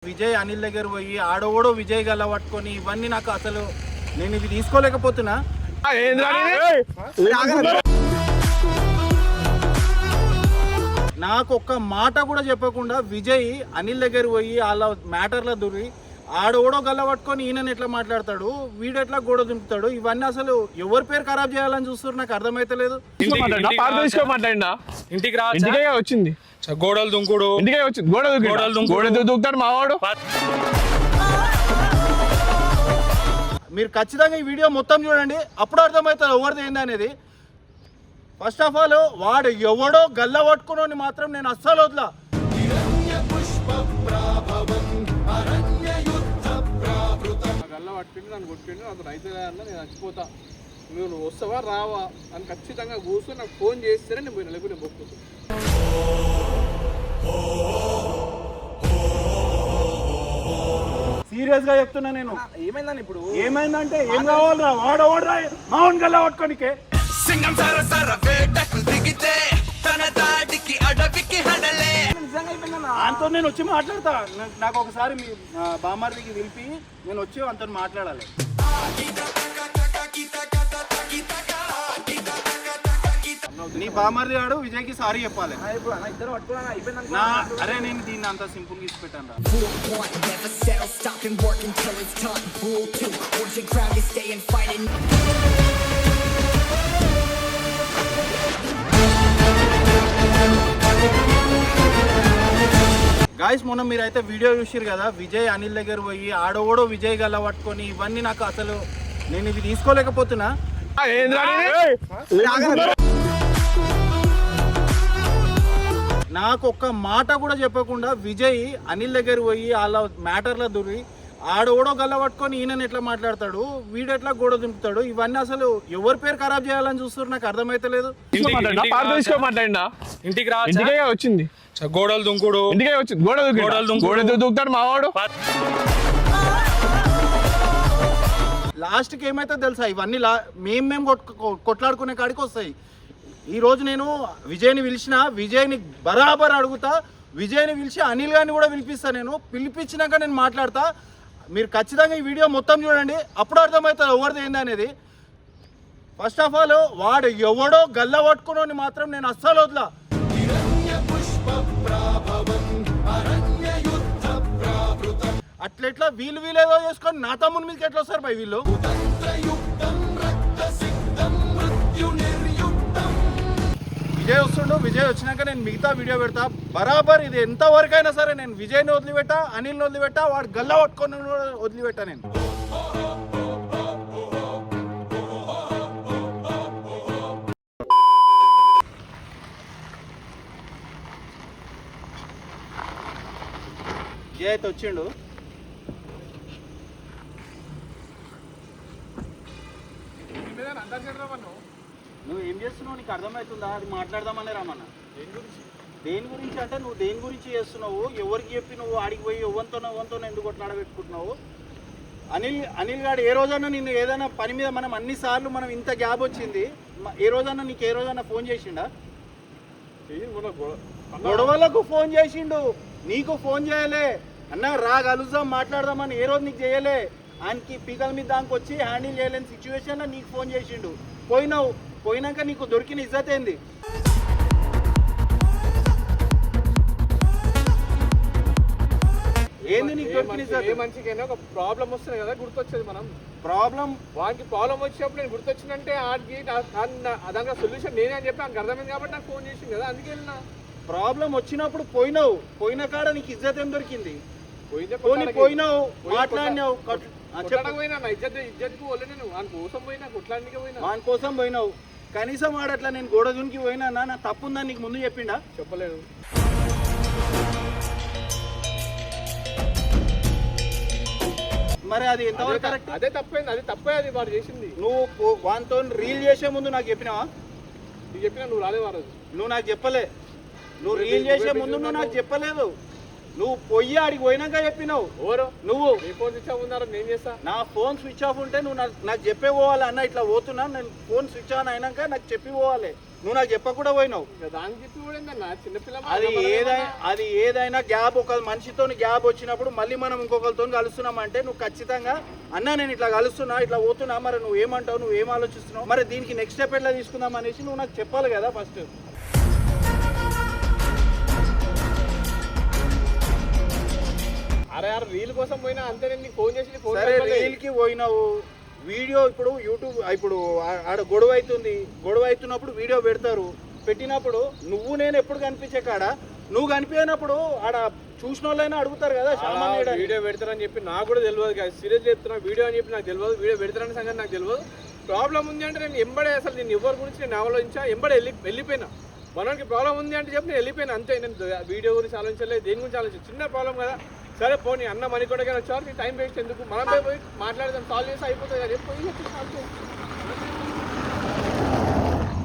విజయ్ అనిల్ దగ్గర పోయి ఆడోడో విజయ్ గల్ల పట్టుకొని ఇవన్నీ నాకు అసలు నేను ఇది తీసుకోలేకపోతున్నా. నాకు ఒక్క మాట కూడా చెప్పకుండా విజయ్ అనిల్ దగ్గర పోయి వాళ్ళ మ్యాటర్లో దూరి ఆడోడో గల్ల పట్టుకొని ఈయనని ఎట్లా మాట్లాడతాడు, వీడు ఎట్లా గోడ దుంపుతాడు, ఇవన్నీ అసలు ఎవరి పేరు ఖరాబ్ చేయాలని చూస్తున్నారు, నాకు అర్థమైతలేదు. ఇంటికి వచ్చింది గోడలు దుంకుడు, ఇంటికే వచ్చింది గోడలు దూకుతాడు మావాడు. మీరు ఖచ్చితంగా ఈ వీడియో మొత్తం చూడండి, అప్పుడు అర్థమవుతుంది ఎవరిది ఏంది అనేది. ఫస్ట్ ఆఫ్ ఆల్ వాడు ఎవడో గల్ల పట్టుకుని మాత్రం నేను అస్సలు వదలా. గల్ల పట్టుకుని నన్ను కొట్టిండు, అతను అయితే అన్న నేను చచ్చిపోతా, నువ్వు వస్తావా రావా అని ఖచ్చితంగా కూర్చొని నాకు ఫోన్ చేస్తేనే నేను పోయినా, లేకపోతే నేను పోకపోతే. సీరియస్ గా చెప్తున్నా నేను. ఏమైందని ఇప్పుడు ఏమైందంటే ఏం కావాలరా, వాడోడ్రా మావుని గల్ల పట్టుకోనికే. అంతో నేను వచ్చి మాట్లాడతా. నాకు ఒకసారి మీ బామ్మర్దికి పిలిపి నేను వచ్చి అంతో మాట్లాడాలి. నీ బామ్మర్ది వాడు విజయ్కి సారీ చెప్పాలి. అరే నేను దీన్ని అంత సింపుల్ గా ఇచ్చిపెట్టాను రా. గాయస్ మొన్న మీరైతే వీడియో చూసారు కదా, విజయ్ అనిల్ దగ్గర పోయి ఆడోడో విజయ్ గల్ల పట్టుకొని ఇవన్నీ నాకు అసలు నేను ఇది తీసుకోలేకపోతున్నా. నాకు ఒక్క మాట కూడా చెప్పకుండా విజయ్ అనిల్ దగ్గర పోయి వాళ్ళ మ్యాటర్లో దూరి ఆడోడో గల్ల పట్టుకొని ఈయనని ఎట్లా మాట్లాడతాడు, వీడు ఎట్లా గోడ దుంపుతాడు, ఇవన్నీ అసలు ఎవరి పేరు ఖరాబ్ చేయాలని చూస్తున్నారు, నాకు అర్థమైతలేదు. ఇంటికే వచ్చింది గోడలు దుంకుడు, ఇంటికే వచ్చింది గోడలు దూకుతాడు మావాడు. లాస్ట్కి ఏమైతే తెలుసా, ఇవన్నీ మేము కొట్లాడుకునే కాడికి వస్తాయి. ఈరోజు నేను విజయ్ని పిలిచిన, విజయ్ని బరాబర్ అడుగుతా, విజయ్ని పిలిచి అనిల్ గారిని కూడా పిలిపిస్తా. నేను పిలిపించినాక నేను మాట్లాడతా. మీరు ఖచ్చితంగా ఈ వీడియో మొత్తం చూడండి, అప్పుడు అర్థమవుతుంది ఎవరిది ఏంది అనేది. ఫస్ట్ ఆఫ్ ఆల్ వాడు ఎవడో గల్ల పట్టుకుని మాత్రం నేను అస్సలు వదలా. అట్లెట్లా వీళ్ళేదో చేసుకొని నా తమ్ముని మీదకి ఎట్లా వస్తారు భయ్ వీళ్ళు. విజయ్ వస్తుండు, విజయ్ వచ్చినాక నేను మిగతా వీడియో పెడతా బరాబర్. ఇది ఎంతవరకు అయినా సరే నేను విజయ్ని వదిలిపెట్టా, అనిల్ని వదిలిపెట్టా, వాడు గల్ల పట్టుకొని వదిలిపెట్టా నేను. విజయ్ అయితే వచ్చిండు. నువ్వు ఏం చేస్తున్నావు, నీకు అర్థమవుతుందా? అది మాట్లాడదామనే రామన్న. దేని గురించి అంటే నువ్వు దేని గురించి చేస్తున్నావు, ఎవరికి చెప్పి నువ్వు ఆడికి పోయి ఎవరితో ఎందుకు కొట్లాడబెట్టుకుంటున్నావు? అనిల్ గారు ఏ రోజన్నా నిన్ను ఏదైనా పని మీద మనం అన్నిసార్లు మనం ఇంత గ్యాప్ వచ్చింది, ఏ రోజన్నా నీకు ఏ రోజన్నా ఫోన్ చేసిండా? గొడవలకు ఫోన్ చేసిండు, నీకు ఫోన్ చేయలే. అన్న రా కలుద్దాం మాట్లాడదామని ఏ రోజు నీకు చేయలే. ఆయనకి పీకల మీద దానికి వచ్చి హ్యాండిల్ చేయలేని సిచ్యువేషన్లో నీకు ఫోన్ చేసిండు. పోయినావు, పోయినాక నీకు దొరికిన ఇజ్జత్ ఏంది? ఏంది నీకు దొరికిన ఇజ్జత్? ఏ మనిషికైనా ఒక ప్రాబ్లం వస్తుంది కదా గుర్తొచ్చేది. మనం వానికి ప్రాబ్లం వచ్చినప్పుడు నేను గుర్తొచ్చిందంటే దానికి సొల్యూషన్ నేనే అని చెప్పి నాకు అర్థమైంది కాబట్టి నాకు ఫోన్ చేసింది కదా, అందుకే వెళ్ళినా. ప్రాబ్లం వచ్చినప్పుడు పోయినావు, పోయిన కాడ నీకు ఇజ్జత్ ఏం దొరికింది? పోయినావు, మాట్లాడినావు, పోయినా నా ఇజ్జత్కు వల్లనే నువ్వు వాని కోసం పోయినా, కొట్లాడికే పోయినా. వాని కోసం పోయినావు, కనీసం వాడట్లా నేను గోడ దునికి పోయినా నా తప్పుందని నీకు ముందు చెప్పిండా? చెప్పలేదు. మరి అది ఎంతవరకు కరెక్ట్? అదే తప్పైంది, అది తప్పే, అది వాడు చేసింది. నువ్వు వానితో రీల్ చేసే ముందు నాకు చెప్పినావా? నీకు చెప్పినా నువ్వు రాలేదు ఆ రోజు. నువ్వు నాకు చెప్పలే. నువ్వు రీల్ చేసే ముందు నువ్వు నాకు చెప్పలేదు. నువ్వు పొయ్యి ఆడికి పోయినాక చెప్పినావు. ఎవరు? నువ్వు. నీ ఫోన్ స్విచ్ ఆఫ్ ఉన్నారో నేను చేస్తా. నా ఫోన్ స్విచ్ ఆఫ్ ఉంటే నువ్వు నాకు చెప్పే పోవాలి. అన్న ఇట్లా పోతున్నా, నేను ఫోన్ స్విచ్ ఆన్ అయినాక నాకు చెప్పి పోవాలి. నువ్వు నాకు చెప్పకుండా పోయినావు. దానికి చెప్పి కూడా ఏందన్నా చిన్నపిల్ల అది ఏదైనా గ్యాప్ ఒక మనిషితో గ్యాప్ వచ్చినప్పుడు మళ్ళీ మనం ఇంకొకరితో కలుస్తున్నామంటే నువ్వు ఖచ్చితంగా అన్నా నేను ఇట్లా కలుస్తున్నా ఇట్లా పోతున్నా, మరి నువ్వు ఏమంటావు, నువ్వు ఏం ఆలోచిస్తున్నావు, మరి దీనికి నెక్స్ట్ స్టెప్ ఎట్లా తీసుకుందాం అనేసి నువ్వు నాకు చెప్పాలి కదా ఫస్ట్. అరే రీల్ కోసం పోయినా అంతే, నేను ఫోన్ చేసి ఫోన్ సరే రీల్కి పోయినావు, వీడియో ఇప్పుడు యూట్యూబ్ ఇప్పుడు ఆడ గొడవ అవుతున్నప్పుడు వీడియో పెడతారు, పెట్టినప్పుడు నువ్వు నేను ఎప్పుడు కనిపించే కాడ నువ్వు కనిపించినప్పుడు ఆడ చూసిన వాళ్ళైనా అడుగుతారు కదా వీడియో పెడతారని చెప్పి నాకు కూడా తెలియదు కదా, సీరియస్ చెప్తున్నా వీడియో అని చెప్పి నాకు తెలియదు, వీడియో పెడతారని సంగతి నాకు తెలియదు. ప్రాబ్లం ఉంది అంటే నేను ఎంబడే అసలు నేను ఎవరి గురించి నేను ఆలోచించా, ఎంబడే వెళ్ళిపోయినా. మనకి ప్రాబ్లం ఉంది అంటే చెప్పి నేను వెళ్ళిపోయినా అంతే. నేను వీడియో గురించి ఆలోచించలేదు, దేని గురించి ఆలోచించు, చిన్న ప్రాబ్లం కదా, సరే పోనీ అన్న మణికొండగా వచ్చారు, నీ టైం వేస్ట్ ఎందుకు, మనం పోయి మాట్లాడదాం, సాల్వ్ చేసి అయిపోతుంది కదా, పోయి.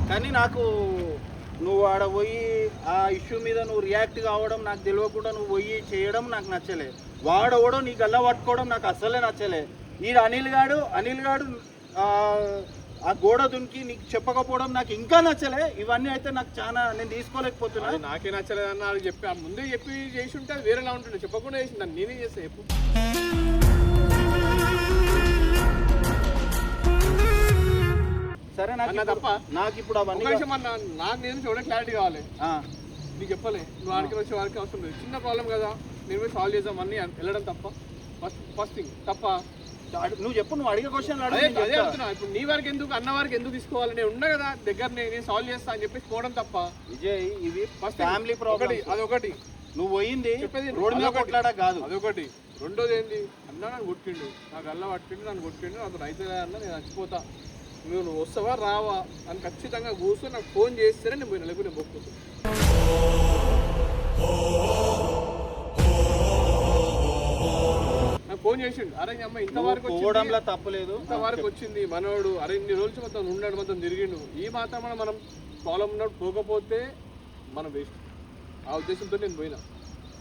కానీ నాకు నువ్వు ఆడ పోయి ఆ ఇష్యూ మీద నువ్వు రియాక్ట్ కావడం నాకు తెలియకుండా నువ్వు పోయి చేయడం నాకు నచ్చలే, వాడవడం నీ గల్ల పట్టుకోవడం నాకు అస్సలే నచ్చలే. ఈ అనిల్ గాడు ఆ గోడ దునికి నీకు చెప్పకపోవడం నాకు ఇంకా నచ్చలే. ఇవన్నీ అయితే నాకు చాలా నేను తీసుకోలేకపోతున్నా. నాకే నచ్చలేదు అన్న, అది చెప్పి ముందే చెప్పి చేసి ఉంటే అది వేరేలా ఉంటుండే, చెప్పకుండా చేసింది నేనే చేస్తా చెప్పు. సరే నాకు తప్ప నాకు ఇప్పుడు అవన్నీ నాకు నేను చూడ క్లారిటీ కావాలి, నీకు చెప్పలే, నువ్వు ఆడికి వచ్చే వారికి అవసరం లేదు, చిన్న ప్రాబ్లం కదా, నేను సాల్వ్ చేద్దాం అన్ని వెళ్ళడం తప్ప, ఫస్ట్ థింగ్ తప్ప. నువ్వు చెప్పు, నువ్వు అడిగే క్వశ్చన్ అదే అడుగుతున్నా. ఇప్పుడు నీ వారికి ఎందుకు అన్న వారికి ఎందుకు తీసుకోవాలి, నేను ఉన్నా కదా దగ్గర, నేను సాల్వ్ చేస్తా అని చెప్పేసి పోవడం తప్ప. విజయ్ ఇది ఫ్యామిలీ ప్రాబ్లం, అదొకటి. నువ్వు పోయింది రోడ్ మీద కొట్లాడా కాదు, అదొకటి. రెండోది ఏంది, అన్న నన్ను కొట్టిండు, నాకు అల్ల పట్టిండు, నన్ను కొట్టిండు, అతను అయితే అన్న నేను చచ్చిపోతా, నువ్వు వస్తావా రావా అని ఖచ్చితంగా కూర్చొని నాకు ఫోన్ చేస్తేనే నేను పోయినా, లేకపోతే నేను పోకపోతే. నాకు ఫోన్ చేసిండు, అరే అమ్మ ఇంతవరకు పోవడంలో తప్పలేదు, ఇంతవరకు వచ్చింది మనోడు, అరే ఇన్ని రోజులు మొత్తం ఉన్నాడు, మొత్తం తిరిగిండు, ఈ మాత్రం మనం ప్రాబ్లం ఉన్నాడు, పోకపోతే మనం వేస్ట్. ఆ ఉద్దేశంతో నేను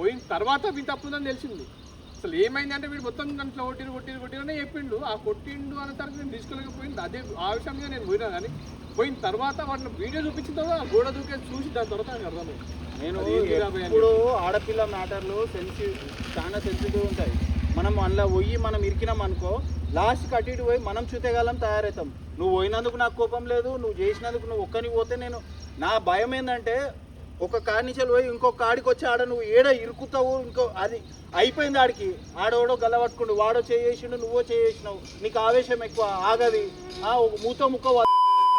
పోయిన తర్వాత వీడు తప్పుందని తెలిసింది. అసలు ఏమైంది అంటే వీడు మొత్తం దాంట్లో కొట్టిరనే చెప్పిండు, ఆ కొట్టిండు అనే తర్వాత నేను తీసుకోలేకపోయింది, అదే ఆ విషయం మీద నేను పోయినా. కానీ పోయిన తర్వాత వాటిని వీడియో చూపించిన తర్వాత ఆ గోడ దూకే చూసి దాని తర్వాత నాకు అర్థమైంది. నేను ఇప్పుడు ఆడపిల్ల మ్యాటర్లు చాలా సెన్సిటివ్ ఉంటాయి, మనం అందులో పోయి మనం ఇరికినాం అనుకో, లాస్ట్కి అటు ఇటు పోయి మనం చూతేగాలం తయారవుతాం. నువ్వు పోయినందుకు నాకు కోపం లేదు, నువ్వు చేసినందుకు నువ్వు ఒక్కరికి పోతే నేను నా భయం ఏంటంటే ఒక కాడి నుంచి పోయి ఇంకొక కాడికి వచ్చి ఆడ నువ్వు ఏడ ఇరుకుతావు, ఇంకో అది అయిపోయింది, ఆడికి ఆడోడో గల్ల పట్టుకుంటు వాడో చేసిండు నువ్వో చేసినావు, నీకు ఆవేశం ఎక్కువ ఆగది, ఒక మూతో ముక్క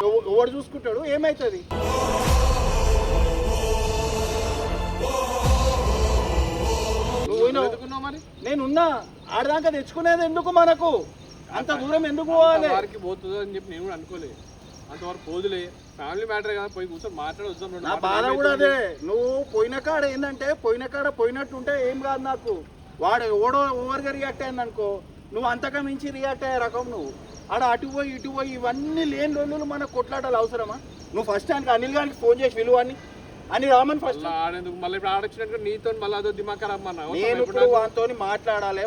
ఎవడు చూసుకుంటాడు, ఏమవుతుంది. మరి నేనున్నా ఆడదాకా తెచ్చుకునేది ఎందుకు, మనకు అంత దూరం ఎందుకు పోవాలి, వారికి పోతుంది అని చెప్పి నేను కూడా అనుకోలేదు, అంతవరకు పోదులే, ఫ్యామిలీ మ్యాటర్ కదా, పోయి కూర్చొని మాట్లాడొద్దాం. నా బాధ కూడా అదే, నువ్వు పోయిన కాడ ఏంటంటే పోయిన కాడ పోయినట్టుంటే ఏం కాదు నాకు, వాడు ఓవర్గా రియాక్ట్ అయింది అనుకో, నువ్వు అంతగా మించి రియాక్ట్ అయ్యే రకం, నువ్వు ఆడ అటు పోయి ఇటు పోయి ఇవన్నీ లేని రోజులు మనకు కొట్లాడాలి అవసరమా. నువ్వు ఫస్ట్ ఆయనకి అనిల్ గారికి ఫోన్ చేసి విలువని అని రామని ఫస్ట్ ఆడేందుకు మళ్ళీ ఇప్పుడు ఆడొచ్చినట్టు నీతో మళ్ళీ అదో దిమాగ్ రమ్మన్నా, నేను ఇప్పుడు వాటితో మాట్లాడాలి,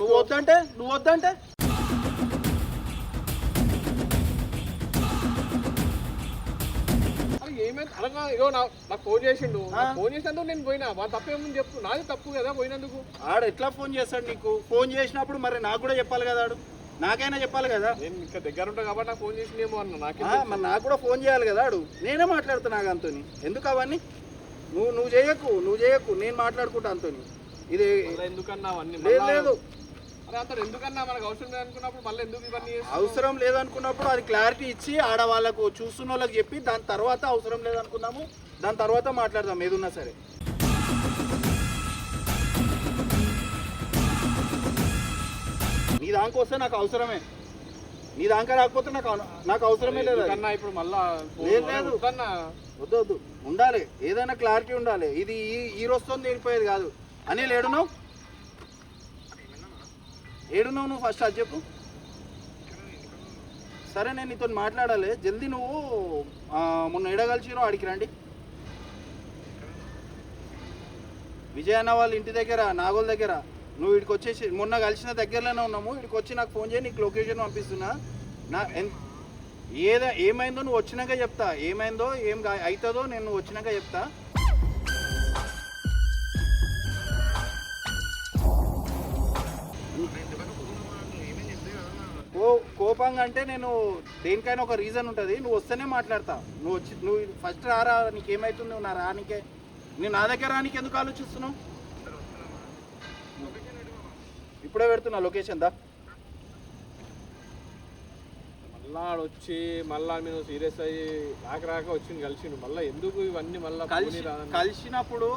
నువ్వు వద్దంటే ఏమైంది అనగా ఇగో నాకు ఫోన్ చేసిండు, ఫోన్ చేసినందుకు నేను పోయినా, మా తప్పేముంది చెప్పు, నాది తప్పు కదా పోయినందుకు. ఆడు ఎట్లా ఫోన్ చేస్తాడు నీకు, ఫోన్ చేసినప్పుడు మరి నాకు కూడా చెప్పాలి కదా, ఆడు నాకైనా చెప్పాలి కదా, నేను ఇంకా దగ్గర ఉంటా కాబట్టి నాకు ఫోన్ చేసిందేమో అన్న, మరి నాకు కూడా ఫోన్ చేయాలి కదా, ఆడు నేనే మాట్లాడుతున్నా అంతోని, ఎందుకు అవన్నీ నువ్వు చేయకు నేను మాట్లాడుకుంటా అంతోని, ఇది ఎందుకన్నా అవన్నీ లేదు. అరే అతను ఎందుకన్నా మనకు అవసరం లేదనుకున్నప్పుడు మళ్ళీ ఎందుకు ఇవన్నీ అవసరం లేదనుకున్నప్పుడు అది క్లారిటీ ఇచ్చి ఆడవాళ్ళకు చూస్తున్న వాళ్ళకి చెప్పి దాని తర్వాత అవసరం లేదనుకున్నాము, దాని తర్వాత మాట్లాడదాం ఏదున్నా సరే. నీ దానికి వస్తే నాకు అవసరమే, నీ దాకా రాకపోతే నాకు అవసరమే లేదు అన్నా. ఇప్పుడు మళ్ళా లేదు వద్దు ఉండాలి, ఏదైనా క్లారిటీ ఉండాలి, ఇది ఈ రోజుతో తీరిపోయేది కాదు. అనిల్ ఏడున్నావు నువ్వు ఫస్ట్ అది చెప్పు. సరే నేను నీతో మాట్లాడాలి జల్దీ, నువ్వు మొన్న ఎడగలిచినో ఆడికి రండి, విజయ్ అన్న వాళ్ళ ఇంటి దగ్గర నాగోల్ దగ్గర, నువ్వు ఇక్కడికి వచ్చేసి మొన్న కలిసిన దగ్గరలోనే ఉన్నాము, ఇక్కడికి వచ్చి నాకు ఫోన్ చేయి, నీకు లొకేషన్ పంపిస్తున్నా. ఏమైందో నువ్వు వచ్చినాక చెప్తా, ఏమైందో ఏం అవుతుందో నేను వచ్చినాక చెప్తా. కోపంగా అంటే నేను దేనికైనా ఒక రీజన్ ఉంటుంది, నువ్వు వస్తేనే మాట్లాడతా. నువ్వు ఫస్ట్ రారా, నీకేమవుతుంది, నువ్వు నా రానికే, నేను నా దగ్గర రానికి ఎందుకు ఆలోచిస్తున్నావు? ఇప్పుడే పెడుతున్నా లొకేషన్ దా. మళ్ళా వచ్చి మళ్ళా నేను సీరియస్ అయ్యి రాక వచ్చింది కలిసిండు, మళ్ళీ ఎందుకు ఇవన్నీ మళ్ళీ కలిసినప్పుడు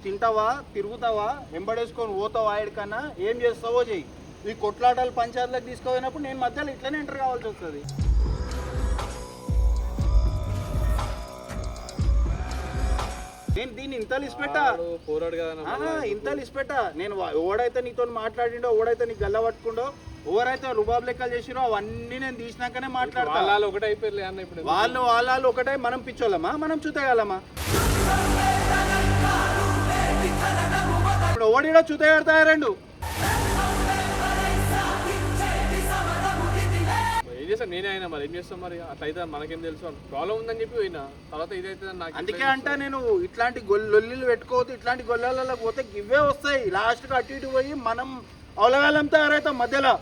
తింటావా, తిరుగుతావా, వెంబడేసుకొని పోతావా, ఎక్కడికన్నా ఏం చేస్తావో చెయ్యి. ఈ కొట్లాటలు పంచాయతీలకు తీసుకుపోయినప్పుడు నేను మధ్యలో ఇట్లనే ఎంటర్ కావాల్సి వస్తుంది. నేను దీన్ని ఇంతలు ఇసిపెట్టా, పోరాడు కదా, ఇంతలు ఇసిపెట్టా. నేను ఓడైతే నీతో మాట్లాడిండో, ఓడైతే నీకు గల్ల పట్టుకుండో, ఎవరైతే రుబాబ్ లెక్కలు చేసిరో అవన్నీ నేను తీసినాకనే మాట్లాడతా. వాళ్ళు ఒకటే అయిపోయారు అన్న. ఇప్పుడు వాళ్ళు ఒకటే, మనం పిచ్చోళ్ళమా, మనం చూతగలమా? ఇప్పుడు ఓడిలో చూతగడతాయా రెండు? ఏం చేస్తాను నేనే అయినా, మరి ఏం చేస్తాం, మరి అట్లా అయితే మనకేం తెలుసు, ప్రాబ్లం ఉందని చెప్పి పోయినా తర్వాత ఇదైతే నాకు. అందుకే అంటా నేను, ఇట్లాంటి లొల్లిలు పెట్టుకోవద్దు, ఇట్లాంటి గొల్లలలో పోతే ఇవే వస్తాయి. లాస్ట్కి అటు ఇటు పోయి మనం అవలగాలం తయారవుతాం మధ్యలో.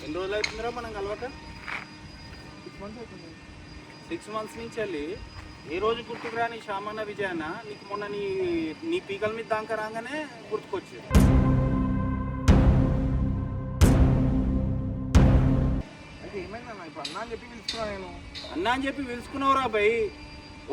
ఎన్ని రోజులు అవుతుందిరా మనం కలవక? 6 months నుంచి వెళ్ళి ఏ రోజు గుర్తుకు రాని శ్యామన్న విజయన్న నీకు మొన్న నీ పీకల మీద దాకా రాగానే గుర్తుకొచ్చి. అయితే ఏమైందన్నా ఇప్పుడు అన్నా అని చెప్పి పిలుచుకున్నా నేను. అన్నా అని చెప్పి పిలుచుకున్నావురా భయ్,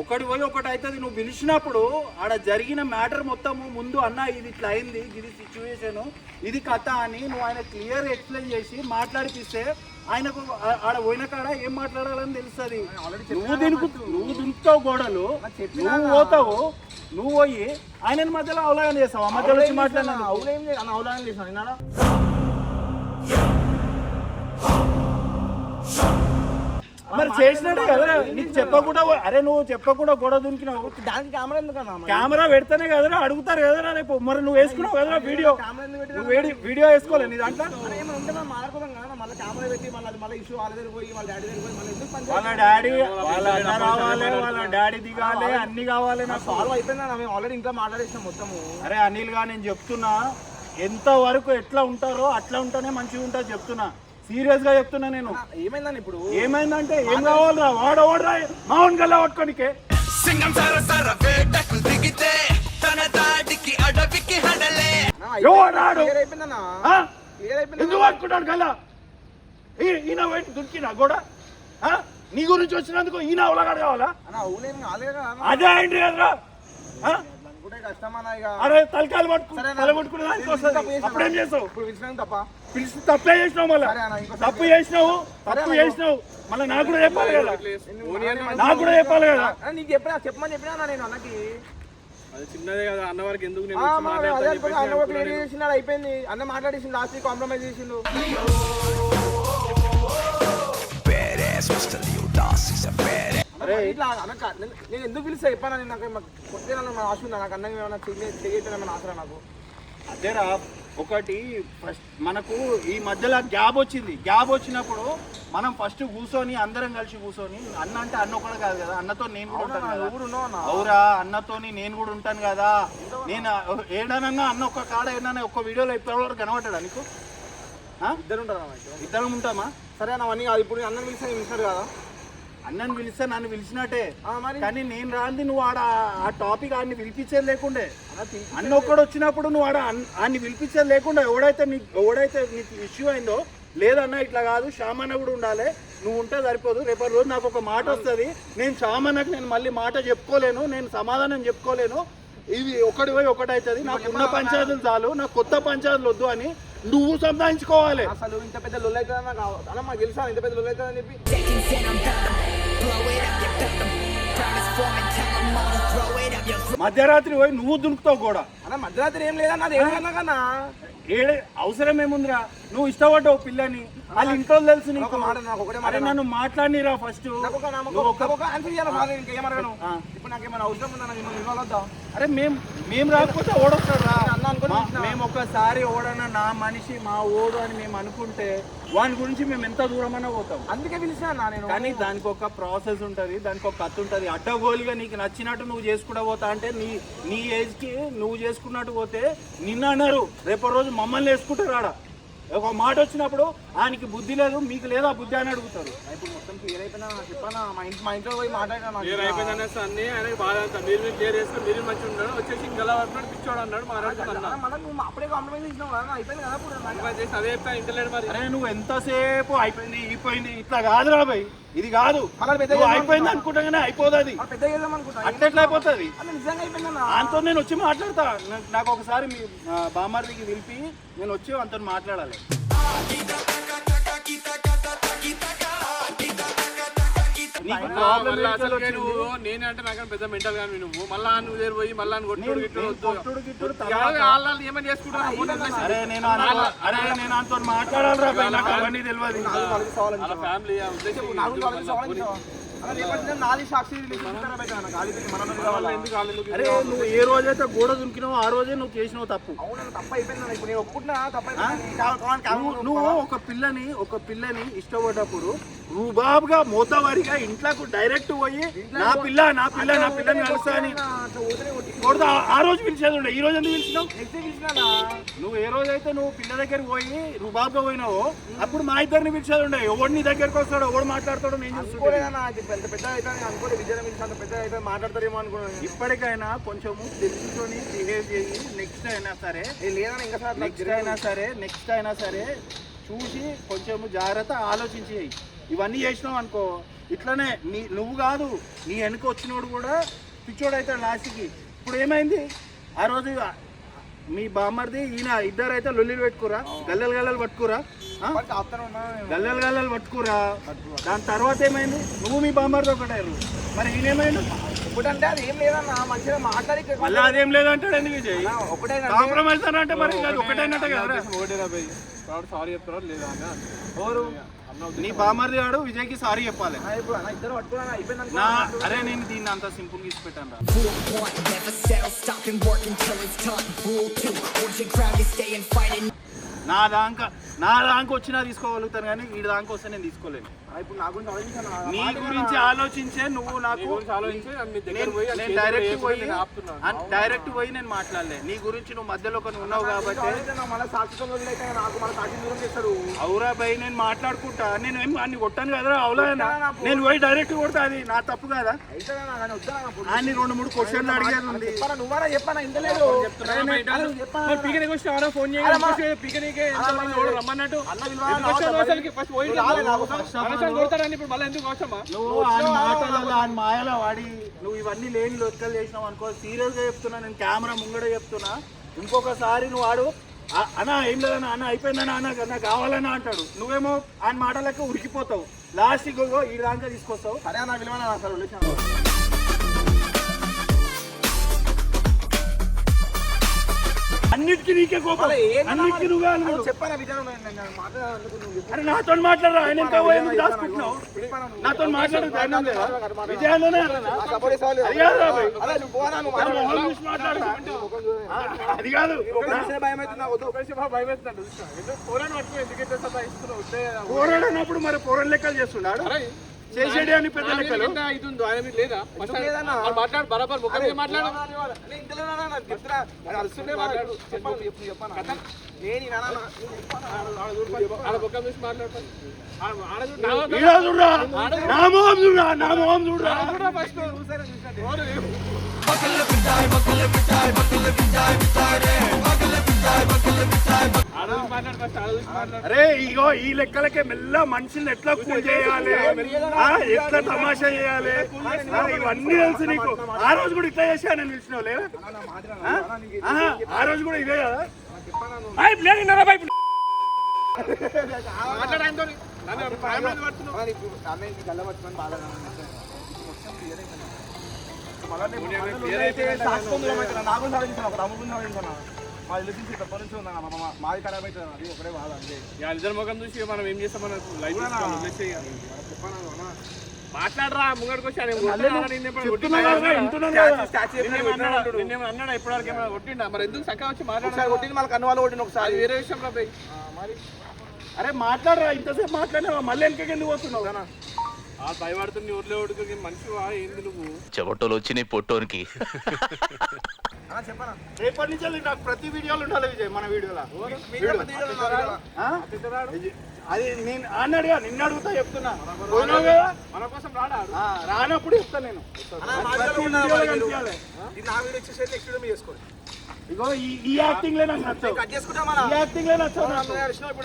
ఒకటి పోయి ఒకటి అవుతుంది. నువ్వు పిలిచినప్పుడు ఆడ జరిగిన మ్యాటర్ మొత్తము ముందు అన్న ఇది ఇట్లా అయింది, ఇది సిచ్యువేషను, ఇది కథ అని నువ్వు ఆయన క్లియర్ ఎక్స్ప్లెయిన్ చేసి మాట్లాడిపిస్తే ఆయనకు ఆడ పోయిన కాడ ఏం మాట్లాడాలని తెలుస్తుంది. నువ్వు దునుకుతావు గోడలు, నువ్వు పోతావు, నువ్వు పోయి ఆయనని మధ్యలో అవలాగన చేస్తావు. ఆ మధ్యలో వచ్చి మాట్లాడినా అవులేం లేదు అన్న, అవలాగన చేసాను నేను. మరి చేసినట్టే కదరా, నీకు చెప్పకుండా, అరే నువ్వు చెప్పకుండా గొడవ దునికినావు. దానికి కెమెరా ఎందుకన్నా? కెమెరా పెడితేనే కదరా అడుగుతారు కదరా రేపు. మరి నువ్వు వేసుకున్నావు కదరా వీడియో, వీడియో వేసుకోలేదు నీ దాంట్లో. ఏమైనా ఉంటే మనం మాట్లాడుకోదాం కదా, మళ్ళీ కెమెరా పెట్టి మళ్ళీ ఇష్యూ వాళ్ళ దగ్గర పోయి వాళ్ళ డాడీ దగ్గర పోయి మళ్ళీ ఎందుకు పని వాళ్ళ డాడీ, వాళ్ళ అన్న రావాలి, వాళ్ళ డాడీ దిగాలి, అన్ని కావాలి. నాకు సాల్వ్ అయిపోయిందా? మేము ఆల్రెడీ ఇంకా మాట్లాడేసినాం మొత్తము. అరే అనిల్ గా నేను చెప్తున్నా, ఎంత వరకు ఎట్లా ఉంటారో అట్లా ఉంటేనే మంచిగా ఉంటుంది చెప్తున్నా, సీరియస్ గా చెప్తున్నా నేను. ఏమైందని ఇప్పుడు? ఏమైందంటే ఏం కావాలరా, వాడరా మావన్ గల్లా పట్టుకోనికే. ఎందుకు పట్టుకుంటాడు గల్లా? ఈయన బయట దుక్కినా కూడా నీ గురించి వచ్చినందుకు ఈయన అవలగాడు కావాలా? అదే అయింది కదరా. అరే తలకాయలు పట్టుకునే దానికి వస్తుంది, అప్పుడేం చేస్తావు? పిలిచి తప్పే చేసినావు, మళ్ళీ తప్పు చేసినావు మళ్ళీ నాకు కూడా చెప్పాలి కదా, నాకు కూడా చెప్పాలి కదా. నీకు చెప్పినా చెప్పమని చెప్పినా నేను అన్నకి. అది చిన్నదే కదా అన్న వరకు ఎందుకు చేసినాడు, అయిపోయింది. అన్న మాట్లాడేసిండు, లాస్ట్ వీక్ కాంప్రమైజ్ చేసిండు. ఇట్లా నేను ఎందుకు పిలిస్తా చెప్పాను, నాకు కొట్టే ఆశ ఉందా, నాకు అన్నం ఏమైనా చేయటం ఆశరా నాకు. అదేరా ఒకటి, ఫస్ట్ మనకు ఈ మధ్యలో గ్యాప్ వచ్చింది. గ్యాప్ వచ్చినప్పుడు మనం ఫస్ట్ కూర్చొని అందరం కలిసి కూర్చొని, అన్న అంటే అన్న ఒకటి కాదు కదా, అన్నతో నేను కూడా ఉంటాను కదా. అవురా, అన్నతోని నేను కూడా ఉంటాను కదా. నేను ఏడనన్నా అన్న ఒక్క కాడ ఏడన్నా ఒక్క వీడియోలో ఎప్పుడు కనబడ్డా నీకు? ఇద్దరం ఉంటామా? సరే అవన్నీ కాదు, ఇప్పుడు అన్నం పిలిచాడు కదా. అన్నని పిలిస్తే నన్ను పిలిచినట్టే, కానీ నేను రాంది నువ్వు ఆడ ఆ టాపిక్ ఆడిని పిలిపించేది లేకుండే. అన్న ఒక్కడు వచ్చినప్పుడు నువ్వు ఆడ ఆడిని పిలిపించేది లేకుండా, ఎవడైతే నీకు ఇష్యూ అయిందో, లేదన్నా ఇట్లా కాదు శ్యామన్న కూడా ఉండాలి, నువ్వు ఉంటే సరిపోదు. రేపటి రోజు నాకు ఒక మాట వస్తుంది, నేను శ్యామన్నకు నేను మళ్ళీ మాట చెప్పుకోలేను, నేను సమాధానం చెప్పుకోలేను, ఇవి ఒకటి పోయి ఒకటి అవుతుంది. నాకు ఉన్న పంచాయతీలు చాలు, నాకు కొత్త పంచాయతీలు వద్దు అని నువ్వు సంపాదించుకోవాలి. అసలు ఇంత పెద్ద లొల్లు అవుతుందని నాకు అలా మాకు తెలుసా, ఇంత పెద్ద లొల్లు అవుతుందని చెప్పి. మధ్యరాత్రి పోయి నువ్వు దునుకుతావు కూడా. అన్న మధ్యరాత్రి ఏం లేదన్నా, అది ఏమన్నా కన్నా ఏడే అవసరం ఏముందిరా? నువ్వు ఇష్టపడ్డావు పిల్లని, వాళ్ళ ఇంట్లో తెలుసు నీకు. ఒక మాట, నాకు ఒకటే మాట. అరే నన్ను మాట్లాడిరా ఫస్ట్. నాకు ఒక ఆన్సర్ ఇవ్వాలి సార్, ఇంకేం అడగను. ఇప్పుడు నాకేమైనా అవసరం ఉందా? నాకు ఇవ్వాలొద్దా? అరే మేము రాకపోతే ఓడొస్తాడు రా. అన్న అనుకుని మేము ఒక్కసారి ఓడన్నా నా మనిషి మా ఓడు అని మేము అనుకుంటే వాని గురించి మేము ఎంత దూరమైనా పోతాం. అందుకే పిలిచినా అన్న నేను. కానీ దానికి ఒక ప్రాసెస్ ఉంటుంది, దానికి ఒక కథ ఉంటుంది. అడ్డగోలుగా నీకు నచ్చినట్టు నువ్వు చేసుకుంటూ పోతా అంటే నీ ఏజ్కి నువ్వు చేసుకున్నట్టు పోతే నిన్న అన్నారు, రేపటి రోజు మమ్మల్ని వేసుకుంటారు ఆడ. ఒక మాట వచ్చినప్పుడు ఆయనకి బుద్ధి లేదు, మీకు లేదా బుద్ధి అని అడుగుతారు. ఇప్పుడు మొత్తం క్లియర్ అయిపోయినా చెప్పానా? మా ఇంట్లో పోయి మాట్లాడినా క్లియర్ అయిపోయిందనే అన్ని ఆయనకి బాధ అంతా. మీరు క్లియర్ చేస్తే మీరు మంచిగా ఉన్నాడు, వచ్చేసి ఇంకా పడుతున్నాడు, పిచ్చోడు అన్నాడు, మాట్లాడుతున్నా మనం నువ్వు అప్పుడే కాంప్రమైజ్ చేసినావు కదా, అయిపోయింది కదా. ఇప్పుడు చేసి అదే చెప్తా ఇంటలేడు మరి. అరే నువ్వు ఎంతసేపు అయిపోయింది ఇట్లా కాదు రాబాయ్, ఇది కాదు. మళ్ళీ పెద్ద నువ్వు అయిపోయింది అనుకుంటాగానే అయిపోదు అది. పెద్ద చేద్దాం అనుకుంటా. అట్లెట్లా అయిపోతుంది? అన్న నిజంగా అయిపోయిందన్న. అంతో నేను వచ్చి మాట్లాడతా. నాకు ఒకసారి మీ బామ్మారికి పిలిపి నేను వచ్చి అంతో మాట్లాడాలి. నీకు ప్రాబ్లం నువ్వు నేనంటే నాకు పెద్ద మెంటల్ కానీ నువ్వు మళ్ళా నువ్వు దగ్గర పోయి మళ్ళా ఏమని చేసుకుంటాను. అరే నేను అంతో మాట్లాడాలి రా, నాకు అవన్నీ తెలియదు. ఫ్యామిలీ నాది సాక్షి అరే నువ్వు ఏ రోజైతే గోడ దునికినావో ఆ రోజే నువ్వు చేసినావు తప్పు. తప్పు అయిపోయింది. ఇప్పుడు నేను ఒప్పుకుంటున్నా తప్పు. నువ్వు ఒక పిల్లని ఇష్టపడ్డప్పుడు రూబాబుగా మోతవారిగా ఇంట్లోకి డైరెక్ట్ పోయి నా పిల్లని కలుస్తా అని కొడతా. ఆ రోజు పిలిచేది ఉండే, ఈ రోజు ఎందుకు పిలిచినావు? నువ్వు ఏ రోజైతే నువ్వు పిల్ల దగ్గరికి పోయి రూబాబుగా పోయినావో అప్పుడు మా ఇద్దరిని పిలిచేది ఉండే. ఎవడు నీ దగ్గరికి వస్తాడో, ఎవడు మాట్లాడతాడో నేను చూసుకోలేదు. పెద్ద అయితే అనుకోలేదు, విజయం అంత పెద్ద అయితే మాట్లాడతారేమో అనుకున్నాను. ఇప్పటికైనా కొంచెము తెలుసుకొని బిహేవ్ చేయి. నెక్స్ట్ అయినా సరే నెక్స్ట్ అయినా సరే చూసి కొంచెము జాగ్రత్త ఆలోచించి చేయి. ఇవన్నీ చేసినావు అనుకో ఇట్లనే నువ్వు కాదు నీ వెనుక వచ్చినోడు కూడా పిచ్చోడు అవుతాడు లాస్ట్కి. ఇప్పుడు ఏమైంది? ఆ రోజు మీ బామ్మర్ది ఈయన ఇద్దరు అయితే లొల్లిలు పెట్టుకురా, గల్లలు పట్టుకురా, గల్లలు పట్టుకురా. దాని తర్వాత ఏమైంది? నువ్వు మీ బామ్మర్ది ఒకటారు, మరి ఈయనేమైంది? ఇప్పుడంటే అది ఏం లేదన్నా, మంచిగా మాట్లాడి మళ్ళీ అదేం లేదంటాడు. ఎందుకు విజయ్ ఒకటే కాంప్రమైజ్ అంటే మరి అది ఒకటైనట్టే కదా. సారీ చెప్తారా లేదా ఎవరు? నీ బామర్ది వాడు విజయ్కి సారీ చెప్పాలి. ఇద్దరు పట్టుకున్నా అయిపోయింది. అరే నేను దీన్ని అంత సింపుల్ గా ఇచ్చి పెట్టాను రా. నా దాకా వచ్చినా తీసుకోగలుగుతాను కానీ వీడి దాకా వస్తే నేను తీసుకోలేను. ఇప్పుడు నా గురించి ఆలోచించాను. నీ గురించి ఆలోచించే నువ్వు నాకు డైరెక్ట్ పోయి నేను మాట్లాడలే. నీ గురించి నువ్వు మధ్యలో కొన్ని ఉన్నావు కాబట్టి అవురా భయ్ నేను మాట్లాడుకుంటా. నేను ఏం అన్ని కొట్టాను కదా అవులా, నేను పోయి డైరెక్ట్ కొడతా. అది నా తప్పు కదా. అన్ని 2-3 క్వశ్చన్లు అడిగేది ఉంది. నువ్వరా చెప్పాను ఇంతలేదు రమ్మన్నట్టు నువ్వు ఆయన మాయలో వాడి నువ్వు ఇవన్నీ లేని లొక్కలు చేసినావు అనుకో. సీరియస్ గా చెప్తున్నా, నేను కెమెరా ముంగడ చెప్తున్నా. ఇంకొకసారి నువ్వు వాడు అన్నా ఏం లేదన్నా, అన్న అయిపోయిందన్నా, అన్న కావాలన్నా అంటాడు. నువ్వేమో ఆయన మాటలకి ఉరికిపోతావు. లాస్ట్ ఈ దాకా తీసుకొస్తావు. సరే అన్న విలువనా అసలు అన్నిటికీ నీకే కోపం, అన్నిటికీ నువ్వు చెప్పాను అరే నాతో మాట్లాడరా. ఆయన ఇంకా దాచుకుంటున్నావు, నాతో మాట్లాడే ధైర్యం లేదా? విజయాల్లోనే అది కాదు. పోరాడనప్పుడు మరి పోరాడు లెక్కలు చేస్తున్నాడు. చేసేది అని పెద్ద లెక్కలు ఇది ఉందో ఆయన మీద లేదా? మాట్లాడు బరాబర్ ముఖం మాట్లాడు. అరే ఇగో ఈ లెక్కలకే మెల్ల మనుషుల్ని ఎట్లా కూల్ చేయాలి, ఎట్లా తమాషా చేయాలి, ఇవన్నీ తెలుసు నీకు. ఆ రోజు కూడా ఇట్లా చేసి నేను పిలిచినావు లేదా? ఆ రోజు కూడా ఇదే కదా. మా రిలేషన్షిప్ ఎప్పటి నుంచి ఉందా మాది ఖరాబ్ అవుతుంది అది ఒకటే బాధ అంతే. ఇద్దరు ముఖం చూసి మనం ఏం చేస్తాం, మనకు లైఫ్ చెప్పాను మాట్లాడరా ముంగడికి వచ్చి అన్నాడా ఇప్పటివరకు ఏమైనా కొట్టిండా? మరి ఎందుకు చక్కగా వచ్చి మాట్లాడాలి? కొట్టింది మళ్ళీ కన్నువాళ్ళు కొట్టిన ఒకసారి వేరే విషయంలో పోయి మరి అరే మాట్లాడరా, ఇంతసేపు మాట్లాడినా మళ్ళీ వెనకకి ఎందుకు వస్తున్నావు? ఆ భయపడుతుంది ఊర్లో ఉడికి మనిషి ఏంది నువ్వు? చెవటోలు వచ్చినాయి పొట్టోనికి. చెప్పనా రేపటి నుంచి నాకు ప్రతి వీడియోలో ఉండాలి విజయ్, మన వీడియోలో. ఆ? అది నేను అన్నాడుగా, నిన్ను అడుగుతా చెప్తున్నా. పోయినావు కదా, మన కోసం రాడాడు. రానప్పుడు చెప్తాను నేను. ప్రతి వీడియోలో కనిపించాలి. నా వీడియో ఇచ్చేసి నెక్స్ట్ వీడియో మీరు చేసుకోండి. ఇగో ఈ యాక్టింగ్ లే నాకు నచ్చవు. కట్ చేసుకుంటా మన ఈ యాక్టింగ్ లే నచ్చవు నాకు.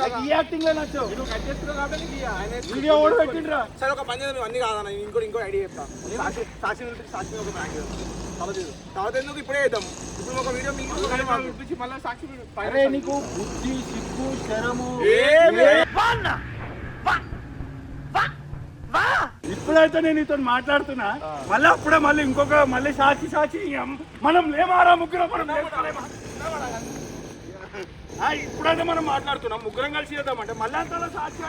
నాకు ఈ యాక్టింగ్ లే నచ్చవు. నువ్వు కట్ చేస్తున్నావు కాబట్టి నీకు ఆయన వీడియో ఓడి పెట్టిండ్రా. సరే ఒక పని చేద్దాం, అన్ని కాదన్న ఇంకో ఐడియా చెప్తాను. సాక్షి ఒక ప్రాంక్ చేద్దాం. తర్వాత ఎందుకు ఇప్పుడే చేద్దాం. ఇప్పుడు ఒక వీడియో మీకు చూపించి మళ్ళీ సాక్షి అరే నీకు బుద్ధి సిగ్గు శరము ఇప్పుడైతే నేను నీతో మాట్లాడుతున్నా, మళ్ళీ అప్పుడే మళ్ళీ సాక్షి మనం లేమారా ముగ్గురం, మనం లేమారా? ఇప్పుడైతే మనం మాట్లాడుతున్నాం, ముగ్గురం కలిసి చేద్దామంటే మళ్ళీ అంతలో సాక్షి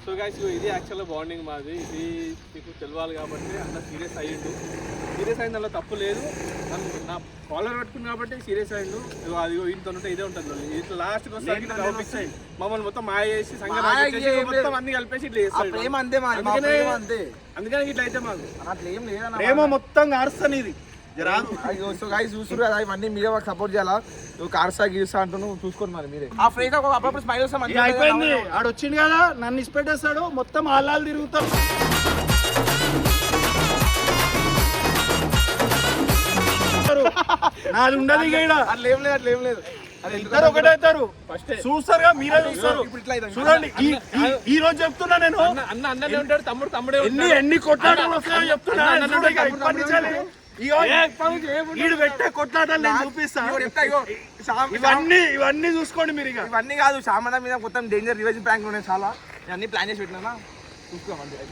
సో గైస్ ఇది యాక్చువల్గా బాండింగ్ మాది. ఇది మీకు తెలియాలి కాబట్టి అన్న సీరియస్ అయింది, అలా తప్పు లేదు. నా కాలర్ పట్టుకుంది కాబట్టి సీరియస్ అయ్యిండు. అదిగో ఇంత ఉంటే ఇదే ఉంటుంది. ఇట్లా లాస్ట్కి వస్తే మమ్మల్ని మొత్తం మాయ చేసి సంఘం మొత్తం అన్ని కలిపేసి ఇట్లా చేస్తాడు. అందుకని ఇట్లా అయితే మాకు అట్లా ఏం లేదన్న. ప్రేమ మొత్తం కారుస్తాను ఇది చూస్తున్నారు కదా, ఇవన్నీ మీరే మాకు సపోర్ట్ చేయాలా. నువ్వు కార్సా గీసా అంటున్నావు చూసుకోండి మరి మీరే. ఆ ఫ్రెండ్ అప్పుడప్పుడు స్మైల్ వస్తాం. అయిపోయింది, ఆడు వచ్చింది కదా, నన్ను ఇచ్చిపెట్టేస్తాడు, మొత్తం ఆళ్ళాలు తిరుగుతాం. నాది ఉండదు ఇక ఈడ. అట్లేం లేదు అది ఇద్దరు ఒకటైతారు, చూస్తారుగా, మీరే చూస్తారు. చూడండి ఈ రోజు చెప్తున్నా నేను, అన్ననే ఉంటాడు, తమ్ముడే ఎన్ని కొట్లాటలు వస్తాయో చెప్తున్నా. ఈడు పెట్టే కొట్లాటలు నేను చూపిస్తా. ఇవన్నీ చూసుకోండి మీరు. ఇవన్నీ కాదు, సామాన్య మీద మొత్తం డేంజర్ రివెంజ్ ప్రాంక్ ఉన్నాయి చాలా. ఇవన్నీ ప్లాన్ చేసి పెట్టినా చూసుకోమండి.